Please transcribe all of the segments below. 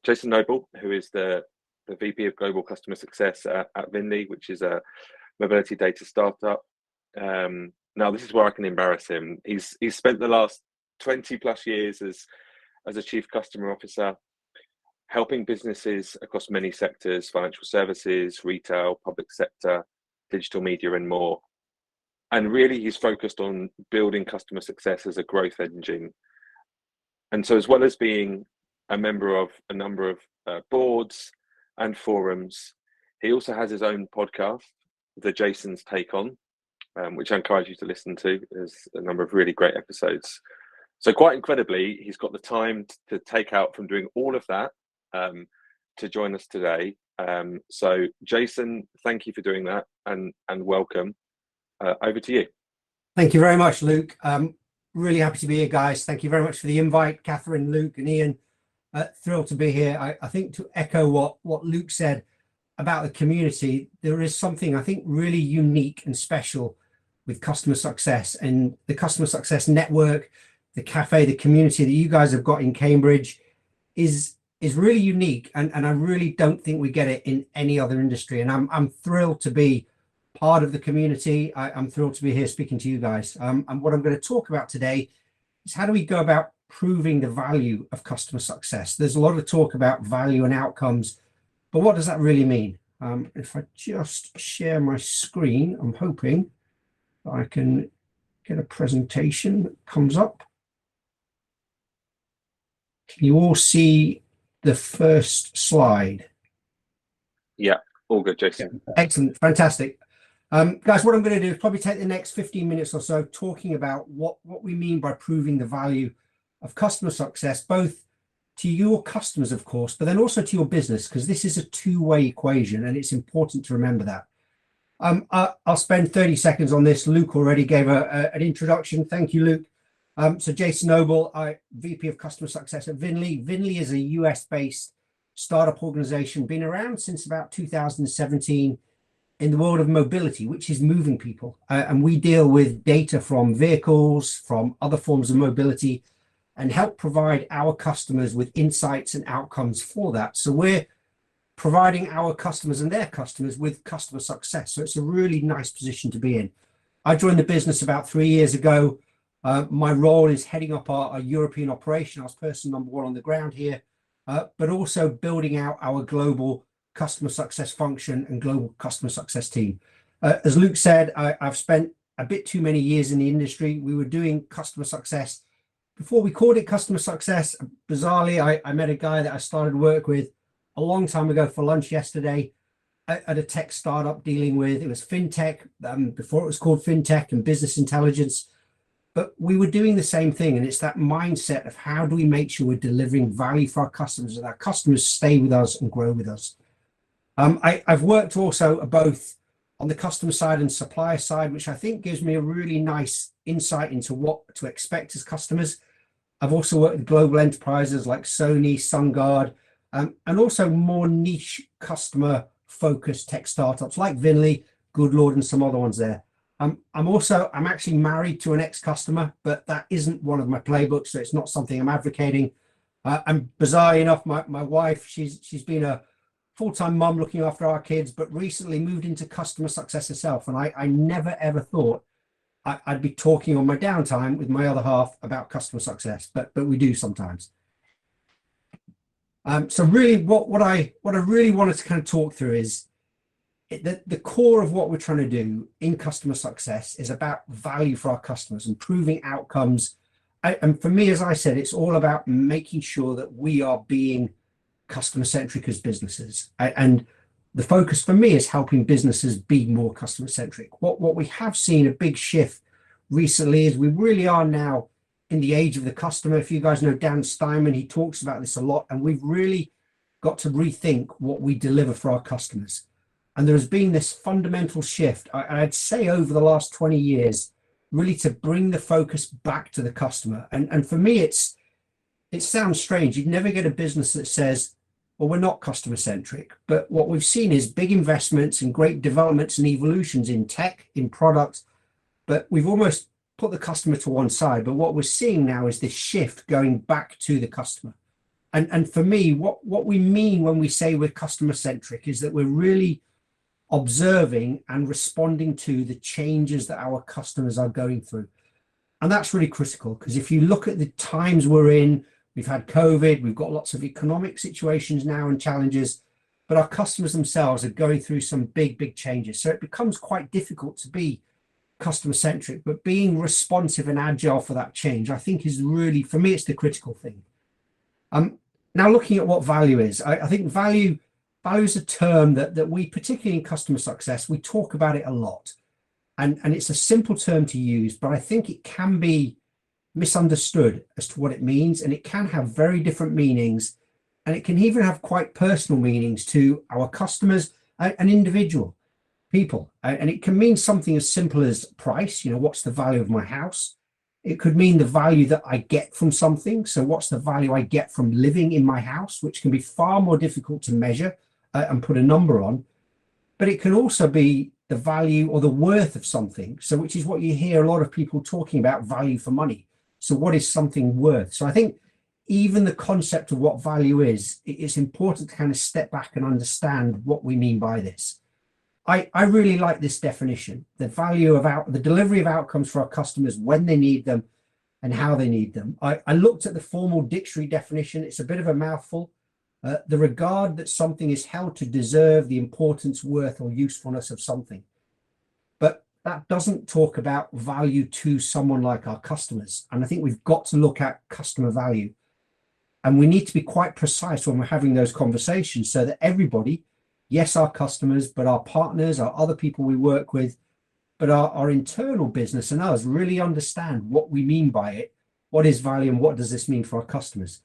Jason Noble, who is the VP of Global Customer Success at Vinli, which is a mobility data startup. Now, this is where I can embarrass him. He's spent the last 20 plus years as a chief customer officer, helping businesses across many sectors: financial services, retail, public sector, digital media, and more. And really, he's focused on building customer success as a growth engine. And so, as well as being a member of a number of boards and forums, he also has his own podcast, The Jason's Take On, which I encourage you to listen to. There's a number of really great episodes. So quite incredibly, he's got the time to take out from doing all of that to join us today. So Jason, thank you for doing that, and welcome. Over to you. Thank you very much, Luke. Really happy to be here, guys. Thank you very much for the invite, Catherine, Luke, and Ian. Thrilled to be here. I think to echo what Luke said about the community, there is something I think really unique and special with customer success, and the customer success network, the cafe, the community that you guys have got in Cambridge is really unique, and I really don't think we get it in any other industry. And I'm thrilled to be part of the community. I'm thrilled to be here speaking to you guys. And what I'm going to talk about today is how do we go about proving the value of customer success. There's a lot of talk about value and outcomes, but what does that really mean? If I just share my screen, I'm hoping I can get a presentation that comes up. Can you all see the first slide? Yeah, all good, Jason. Excellent, fantastic. Guys, what I'm going to do is probably take the next 15 minutes or so talking about what we mean by proving the value of customer success, both to your customers, of course, but then also to your business, because this is a two-way equation, and it's important to remember that. I'll spend 30 seconds on this. Luke already gave an introduction. Thank you, Luke. So Jason Noble, VP of Customer Success at Vinli. Vinli is a US-based startup organization, been around since about 2017 in the world of mobility, which is moving people. And we deal with data from vehicles, from other forms of mobility, and help provide our customers with insights and outcomes for that. So we're providing our customers and their customers with customer success. So it's a really nice position to be in. I joined the business about 3 years ago. My role is heading up our European operation. I was person number one on the ground here, but also building out our global customer success function and global customer success team. As Luke said, I've spent a bit too many years in the industry. We were doing customer success before we called it customer success. Bizarrely, I met a guy that I started work with a long time ago for lunch yesterday at a tech startup dealing with, it was fintech, before it was called fintech, and business intelligence. But we were doing the same thing, and it's that mindset of how do we make sure we're delivering value for our customers, and our customers stay with us and grow with us. I've worked also both on the customer side and supplier side, which I think gives me a really nice insight into what to expect as customers. I've also worked with global enterprises like Sony, SunGard, and also more niche customer focused tech startups like Vinli, Good Lord, and some other ones there. I'm actually married to an ex-customer, but that isn't one of my playbooks, so it's not something I'm advocating. And bizarrely enough, my wife, she's been a full-time mum looking after our kids, but recently moved into customer success herself. And I never, ever thought I'd be talking on my downtime with my other half about customer success, but we do sometimes. So really what I really wanted to kind of talk through is the core of what we're trying to do in customer success is about value for our customers and proving outcomes. And for me, as I said, it's all about making sure that we are being customer centric as businesses. And the focus for me is helping businesses be more customer centric. What we have seen a big shift recently is we really are now in the age of the customer. If you guys know Dan Steinman, he talks about this a lot, and we've really got to rethink what we deliver for our customers. And there has been this fundamental shift, I'd say over the last 20 years, really to bring the focus back to the customer. And for me, it sounds strange. You'd never get a business that says, well, we're not customer centric. But what we've seen is big investments and great developments and evolutions in tech, in products, but we've almost put the customer to one side. But what we're seeing now is this shift going back to the customer. And for me, what we mean when we say we're customer centric is that we're really observing and responding to the changes that our customers are going through. And that's really critical, because if you look at the times we're in, we've had COVID, we've got lots of economic situations now and challenges, but our customers themselves are going through some big changes. So it becomes quite difficult to be customer centric, but being responsive and agile for that change, I think is really, for me, it's the critical thing. Now looking at what value is, I think value is a term that we, particularly in customer success, we talk about it a lot. And it's a simple term to use, but I think it can be misunderstood as to what it means, and it can have very different meanings, and it can even have quite personal meanings to our customers and individual people. And it can mean something as simple as price, what's the value of my house? It could mean the value that I get from something. So what's the value I get from living in my house, which can be far more difficult to measure and put a number on. But it can also be the value or the worth of something. So which is what you hear a lot of people talking about, value for money. So what is something worth? So I think even the concept of what value is, it's important to kind of step back and understand what we mean by this. I really like this definition, the value of the delivery of outcomes for our customers when they need them and how they need them. I looked at the formal dictionary definition. It's a bit of a mouthful. The regard that something is held to deserve the importance, worth, or usefulness of something. But that doesn't talk about value to someone like our customers. And I think we've got to look at customer value. And we need to be quite precise when we're having those conversations so that everybody, yes, our customers, but our partners, our other people we work with, but our internal business and us really understand what we mean by it, what is value, and what does this mean for our customers.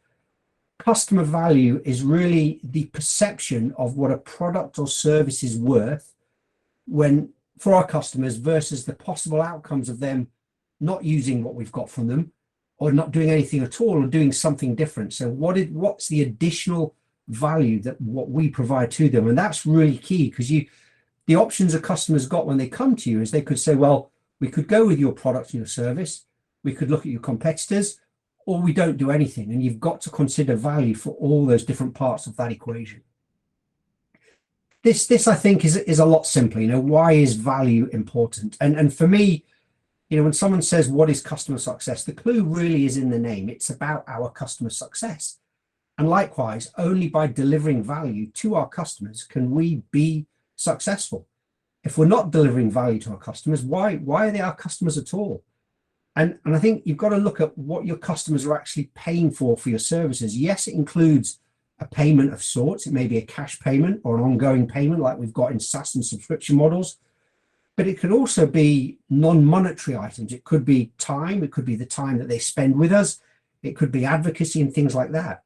Customer value is really the perception of what a product or service is worth for our customers versus the possible outcomes of them not using what we've got from them, or not doing anything at all, or doing something different. So what's the additional value that what we provide to them? And that's really key, because the options a customer's got when they come to you is they could say, well, we could go with your product and your service, we could look at your competitors, or we don't do anything. And you've got to consider value for all those different parts of that equation. This I think is a lot simpler. Why is value important? And for me, when someone says what is customer success, the clue really is in the name. It's about our customer success. And likewise, only by delivering value to our customers can we be successful. If we're not delivering value to our customers, why are they our customers at all? And I think you've got to look at what your customers are actually paying for your services. Yes, it includes a payment of sorts. It may be a cash payment or an ongoing payment like we've got in SaaS and subscription models. But it could also be non-monetary items. It could be time. It could be the time that they spend with us. It could be advocacy and things like that.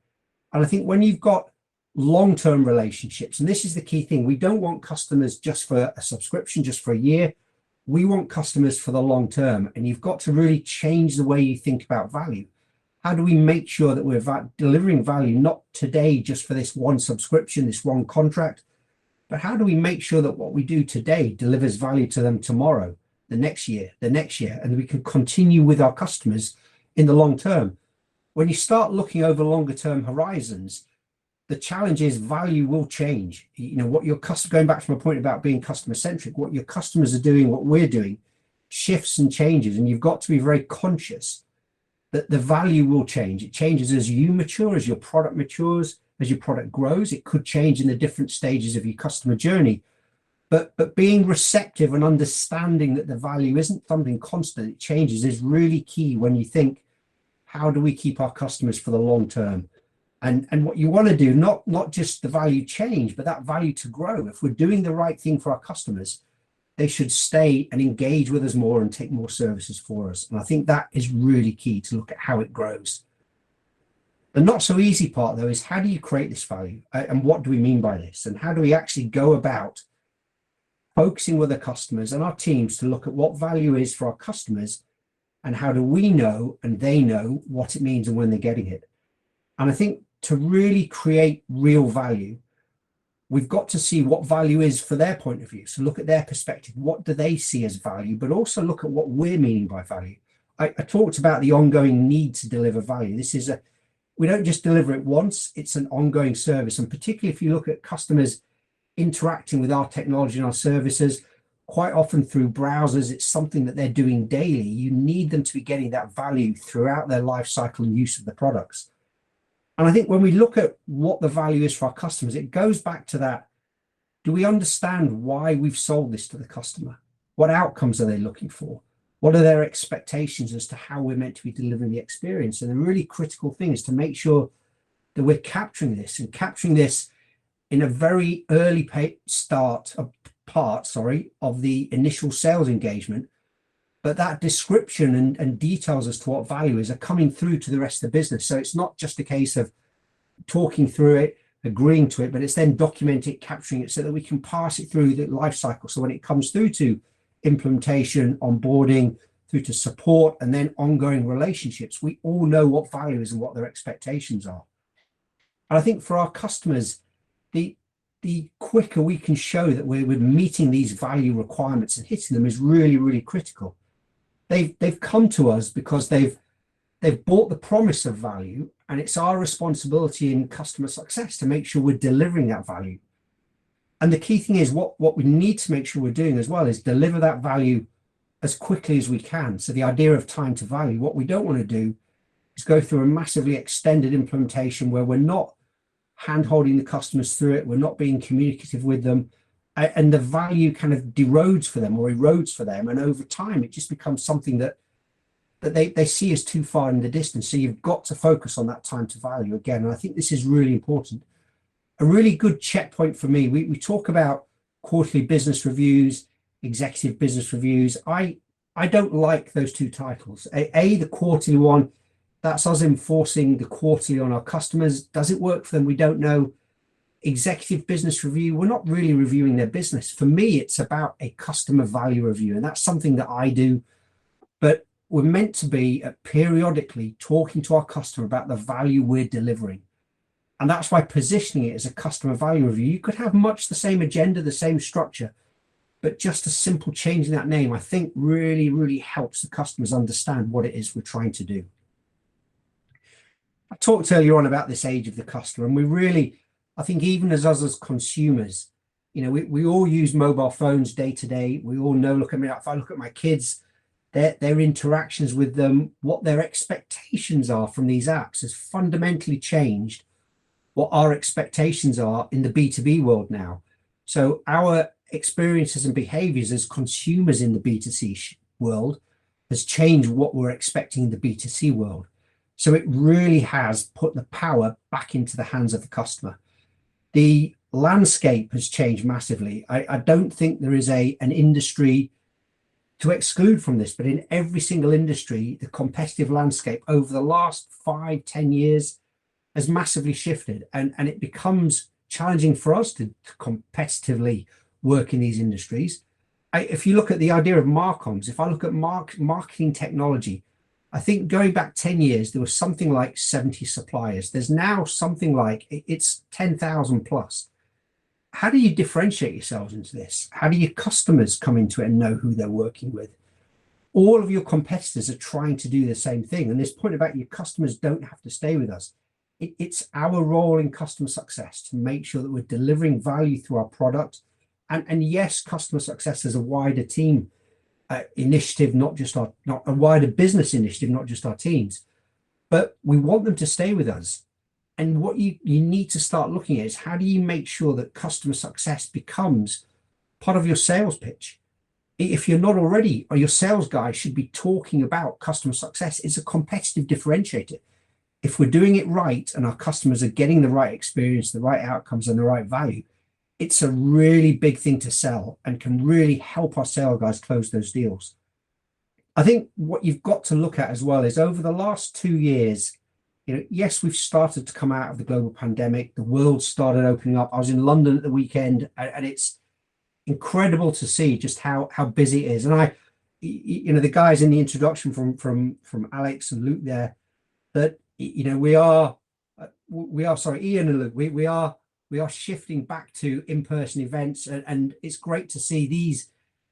And I think when you've got long-term relationships, and this is the key thing, we don't want customers just for a subscription, just for a year. We want customers for the long term. And you've got to really change the way you think about value. How do we make sure that we're delivering value, not today just for this one subscription, this one contract, but how do we make sure that what we do today delivers value to them tomorrow, the next year, and we can continue with our customers in the long term? When you start looking over longer term horizons, the challenge is value will change. What your customer, going back to my point about being customer centric, what your customers are doing, what we're doing, shifts and changes. And you've got to be very conscious that the value will change. It changes as you mature, as your product matures, as your product grows. It could change in the different stages of your customer journey. But being receptive and understanding that the value isn't something constant, it changes, is really key when you think, how do we keep our customers for the long term? And what you want to do, not just the value change, but that value to grow. If we're doing the right thing for our customers, they should stay and engage with us more and take more services for us. And I think that is really key, to look at how it grows. The not so easy part, though, is how do you create this value? And what do we mean by this? And how do we actually go about focusing with the customers and our teams to look at what value is for our customers, and how do we know and they know what it means and when they're getting it? And I think to really create real value, we've got to see what value is for their point of view. So look at their perspective. What do they see as value? But also look at what we're meaning by value. I talked about the ongoing need to deliver value. This is we don't just deliver it once, it's an ongoing service. And particularly if you look at customers interacting with our technology and our services, quite often through browsers, it's something that they're doing daily. You need them to be getting that value throughout their life cycle and use of the products. And I think when we look at what the value is for our customers, it goes back to that. Do we understand why we've sold this to the customer? What outcomes are they looking for? What are their expectations as to how we're meant to be delivering the experience? And the really critical thing is to make sure that we're capturing this in a very early part of the initial sales engagement. But that description and details as to what value is are coming through to the rest of the business. So it's not just a case of talking through it, agreeing to it, but it's then documenting it, capturing it so that we can pass it through the life cycle. So when it comes through to implementation, onboarding, through to support, and then ongoing relationships, we all know what value is and what their expectations are. And I think for our customers, the quicker we can show that we're meeting these value requirements and hitting them is really, really critical. They've come to us because they've bought the promise of value, and it's our responsibility in customer success to make sure we're delivering that value. And the key thing is what we need to make sure we're doing as well is deliver that value as quickly as we can. So the idea of time to value, what we don't want to do is go through a massively extended implementation where we're not hand-holding the customers through it, we're not being communicative with them, and the value kind of derodes for them or erodes for them. And over time, it just becomes something that they see as too far in the distance. So you've got to focus on that time to value again. And I think this is really important. A really good checkpoint for me, we talk about quarterly business reviews, executive business reviews. I don't like those two titles. The quarterly one, that's us enforcing the quarterly on our customers. Does it work for them? We don't know. Executive business review, we're not really reviewing their business. For me, it's about a customer value review, and that's something that I do. But we're meant to be periodically talking to our customer about the value we're delivering. And that's why positioning it as a customer value review, you could have much the same agenda, the same structure, but just a simple change in that name, I think really, really helps the customers understand what it is we're trying to do. I talked earlier on about this age of the customer, and we really, I think even as us as consumers, you know, we all use mobile phones day to day. We all know, look at me, if I look at my kids, their interactions with them, what their expectations are from these apps has fundamentally changed what our expectations are in the B2B world now. So our experiences and behaviors as consumers in the B2C world has changed what we're expecting in the B2C world. So it really has put the power back into the hands of the customer. The landscape has changed massively. I don't think there is an industry to exclude from this, but in every single industry, the competitive landscape over the last 5-10 years has massively shifted, and it becomes challenging for us to competitively work in these industries. If you look at the idea of marcoms, if I look at marketing technology, I think going back 10 years, there was something like 70 suppliers. There's now something like, it's 10,000 plus. How do you differentiate yourselves into this? How do your customers come into it and know who they're working with? All of your competitors are trying to do the same thing. And this point about your customers don't have to stay with us. It's our role in customer success to make sure that we're delivering value through our product. And yes, customer success is a wider team initiative, not a wider business initiative, not just our teams, but we want them to stay with us. And what you need to start looking at is how do you make sure that customer success becomes part of your sales pitch? If you're not already, or your sales guy should be talking about customer success. It's a competitive differentiator. If we're doing it right and our customers are getting the right experience, the right outcomes, and the right value, it's a really big thing to sell and can really help our sales guys close those deals. I think what you've got to look at as well is over the last 2 years, you know, yes, we've started to come out of the global pandemic. The world started opening up. I was in London at the weekend, and it's incredible to see just how busy it is. And you know, the guys in the introduction from Alex and Luke there, that, you know, we are sorry, Ian and Luke, we are shifting back to in-person events, and it's great to see these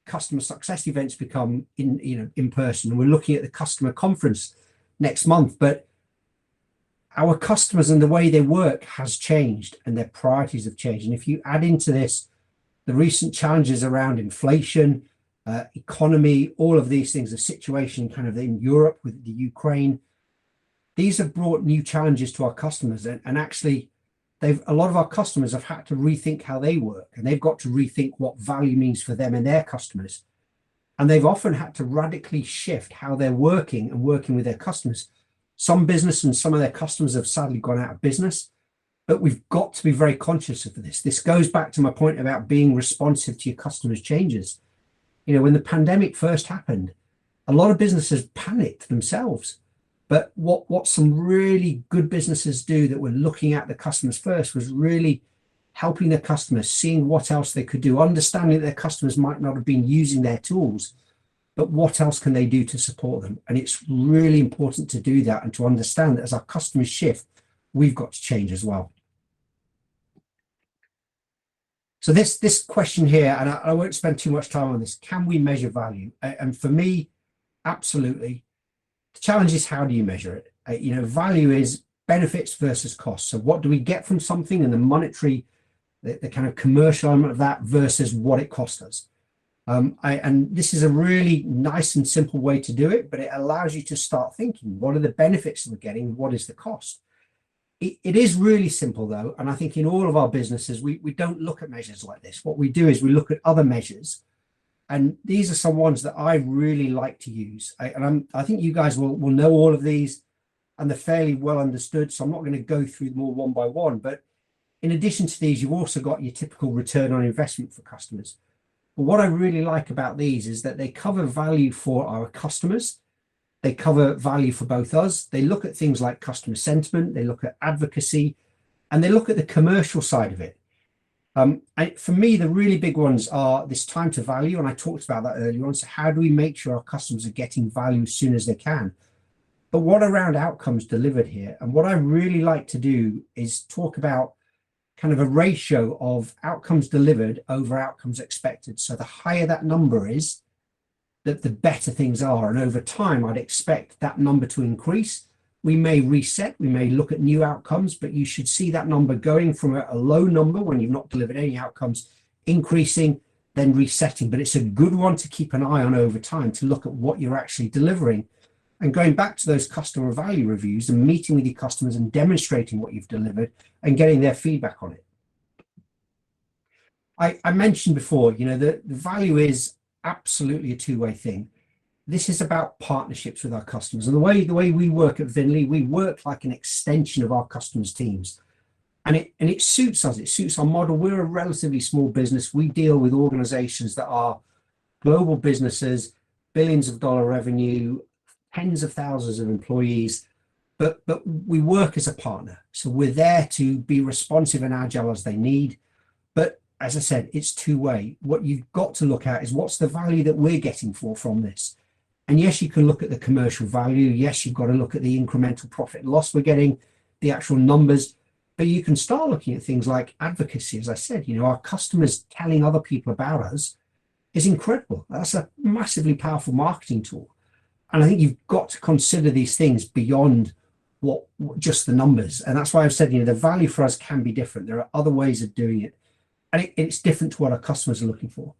customer success events become in person. And we're looking at the customer conference next month. But our customers and the way they work has changed, and their priorities have changed. And if you add into this the recent challenges around inflation, economy, all of these things, the situation kind of in Europe with the Ukraine, these have brought new challenges to our customers. And actually, a lot of our customers have had to rethink how they work, and they've got to rethink what value means for them and their customers. And they've often had to radically shift how they're working and working with their customers. Some business and some of their customers have sadly gone out of business, but we've got to be very conscious of this. This goes back to my point about being responsive to your customers' changes. You know, when the pandemic first happened, a lot of businesses panicked themselves. But what some really good businesses do that were looking at the customers first was really helping their customers, seeing what else they could do, understanding that their customers might not have been using their tools, but what else can they do to support them? And it's really important to do that and to understand that as our customers shift, we've got to change as well. So this question here, and I won't spend too much time on this, can we measure value? And for me, absolutely. The challenge is, how do you measure it? You know, value is benefits versus costs. So what do we get from something, and the monetary, the kind of commercial element of that versus what it cost us. And this is a really nice and simple way to do it, but it allows you to start thinking, what are the benefits we're getting? What is the cost? It is really simple though. And I think in all of our businesses, we don't look at measures like this. What we do is we look at other measures. And these are some ones that I really like to use. I think you guys will know all of these, and they're fairly well understood. So I'm not going to go through them all one by one. But in addition to these, you've also got your typical return on investment for customers. But what I really like about these is that they cover value for our customers. They cover value for both us. They look at things like customer sentiment. They look at advocacy, and they look at the commercial side of it. For me, the really big ones are this time to value, and I talked about that earlier on. So how do we make sure our customers are getting value as soon as they can? But what around outcomes delivered here? And what I really like to do is talk about kind of a ratio of outcomes delivered over outcomes expected. So the higher that number is, the better things are. And over time, I'd expect that number to increase. We may reset, we may look at new outcomes, but you should see that number going from a low number when you've not delivered any outcomes, increasing, then resetting. But it's a good one to keep an eye on over time, to look at what you're actually delivering. And going back to those customer value reviews and meeting with your customers and demonstrating what you've delivered and getting their feedback on it. I mentioned before, you know, the value is absolutely a two-way thing. This is about partnerships with our customers. And the way we work at Vinli, we work like an extension of our customers' teams. And it suits us. It suits our model. We're a relatively small business. We deal with organizations that are global businesses, billions of dollar revenue, tens of thousands of employees, but we work as a partner. So we're there to be responsive and agile as they need. But as I said, it's two-way. What you've got to look at is, what's the value that we're getting from this? And yes, you can look at the commercial value. Yes, you've got to look at the incremental profit and loss we're getting, the actual numbers. But you can start looking at things like advocacy. As I said, you know, our customers telling other people about us is incredible. That's a massively powerful marketing tool. And I think you've got to consider these things beyond what just the numbers. And that's why I've said, you know, the value for us can be different. There are other ways of doing it. And it's different to what our customers are looking for.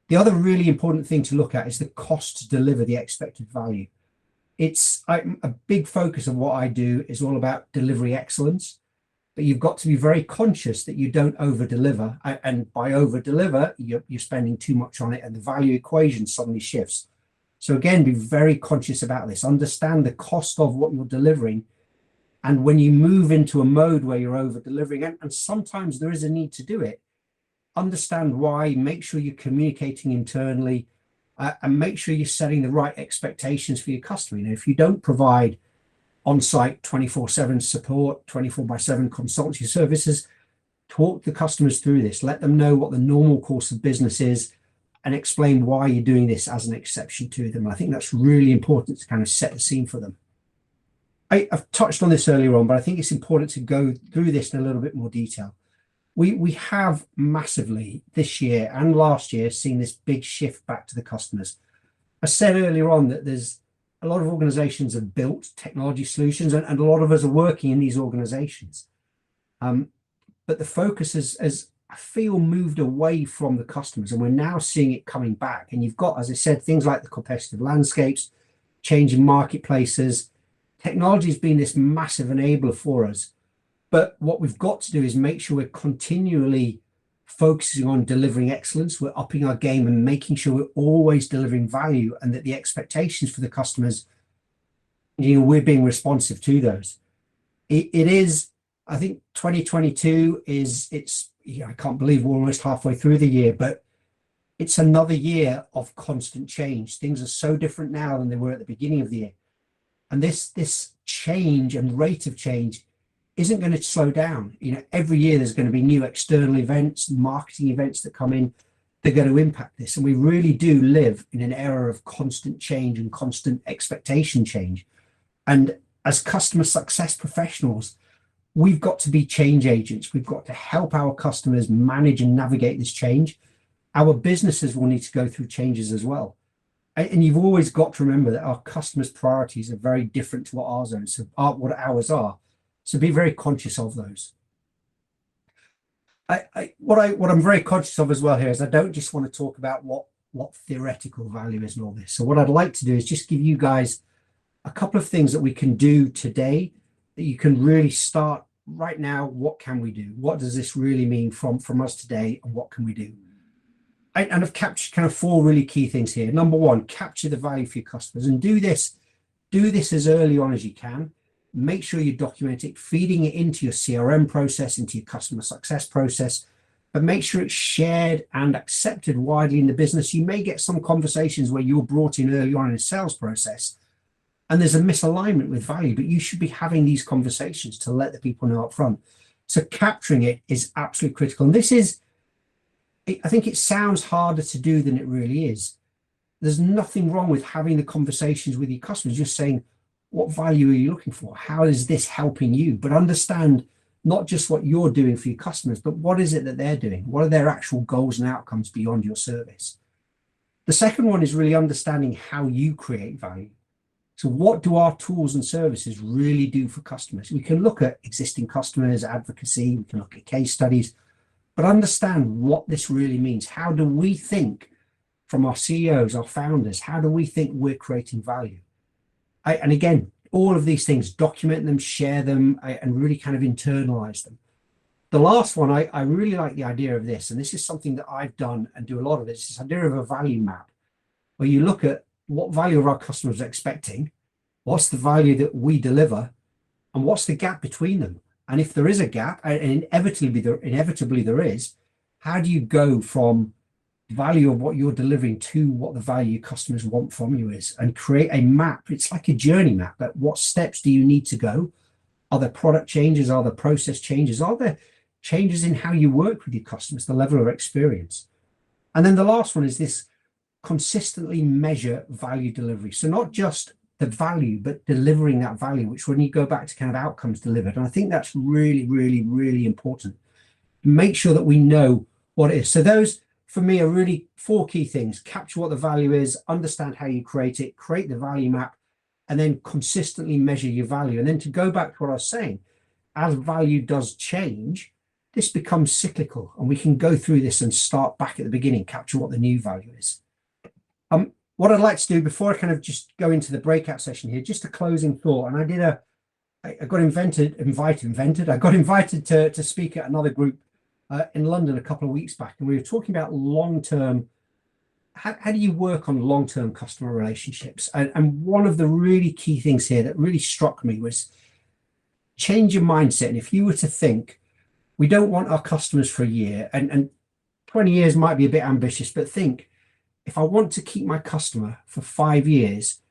The other really important thing to look at is the cost to deliver the expected value. It's a big focus of what I do is all about delivery excellence, but you've got to be very conscious that you don't over deliver. And by over deliver, you're spending too much on it, and the value equation suddenly shifts. So again, be very conscious about this. Understand the cost of what you're delivering. And when you move into a mode where you're over delivering, and sometimes there is a need to do it, understand why, make sure you're communicating internally, and make sure you're setting the right expectations for your customer. You know, if you don't provide on-site 24/7 support, 24/7 consultancy services, talk the customers through this, let them know what the normal course of business is, and explain why you're doing this as an exception to them. I think that's really important to kind of set the scene for them. I've touched on this earlier on, but I think it's important to go through this in a little bit more detail. We have massively this year and last year seen this big shift back to the customers. I said earlier on that there's a lot of organizations have built technology solutions, and a lot of us are working in these organizations. But the focus has, I feel, moved away from the customers, and we're now seeing it coming back. And you've got, as I said, things like the competitive landscapes, changing marketplaces. Technology has been this massive enabler for us. But what we've got to do is make sure we're continually focusing on delivering excellence. We're upping our game and making sure we're always delivering value, and that the expectations for the customers, we're being responsive to those. It is, I think 2022 I can't believe we're almost halfway through the year, but it's another year of constant change. Things are so different now than they were at the beginning of the year. And this change and rate of change isn't going to slow down. Every year there's going to be new external events, marketing events that come in. They're going to impact this. And we really do live in an era of constant change and constant expectation change. And as customer success professionals, we've got to be change agents. We've got to help our customers manage and navigate this change. Our businesses will need to go through changes as well. And you've always got to remember that our customers' priorities are very different to what ours are. So be very conscious of those. What I'm very conscious of as well here is I don't just want to talk about what theoretical value is and all this. So what I'd like to do is just give you guys a couple of things that we can do today that you can really start right now. What can we do? What does this really mean from us today, and what can we do? And I've captured kind of 4 really key things here. Number 1, capture the value for your customers, and do this as early on as you can. Make sure you document it, feeding it into your CRM process, into your customer success process, but make sure it's shared and accepted widely in the business. You may get some conversations where you're brought in early on in a sales process and there's a misalignment with value, but you should be having these conversations to let the people know up front. So capturing it is absolutely critical. And this is, I think it sounds harder to do than it really is. There's nothing wrong with having the conversations with your customers, just saying, what value are you looking for? How is this helping you? But understand not just what you're doing for your customers, but what is it that they're doing? What are their actual goals and outcomes beyond your service? The second one is really understanding how you create value. So what do our tools and services really do for customers? We can look at existing customers, advocacy, we can look at case studies, but understand what this really means. How do we think from our CEOs, our founders, how do we think we're creating value? And again, all of these things, document them, share them, and really kind of internalize them. The last one, I really like the idea of this, and this is something that I've done and do a lot of it. It's this idea of a value map, where you look at what value are our customers expecting, what's the value that we deliver, and what's the gap between them. And if there is a gap, and inevitably there is, how do you go from value of what you're delivering to what the value customers want from you is, and create a map. It's like a journey map. But what steps do you need to go? Are there product changes? Are there process changes? Are there changes in how you work with your customers, the level of experience? And then the last one is this: consistently measure value delivery. So not just the value, but delivering that value, which when you go back to kind of outcomes delivered. And I think that's really, really, really important. Make sure that we know what it is. So those, for me, are really 4 key things. Capture what the value is, understand how you create it, create the value map, and then consistently measure your value. And then to go back to what I was saying, as value does change, this becomes cyclical, and we can go through this and start back at the beginning, capture what the new value is. What I'd like to do before I kind of just go into the breakout session here, just a closing thought. And I got invited to speak at another group in London a couple of weeks back, and we were talking about long-term. How do you work on long-term customer relationships? And one of the really key things here that really struck me was change your mindset. And if you were to think, we don't want our customers for a year, and 20 years might be a bit ambitious, but think, if I want to keep my customer for 5 years,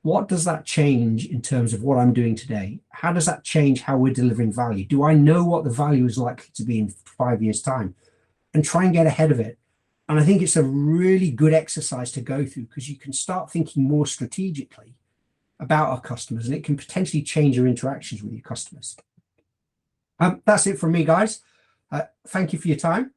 what does that change in terms of what I'm doing today? How does that change how we're delivering value? Do I know what the value is likely to be in 5 years' time? And try and get ahead of it. And I think it's a really good exercise to go through, because you can start thinking more strategically about our customers, and it can potentially change your interactions with your customers. That's it from me, guys. Thank you for your time.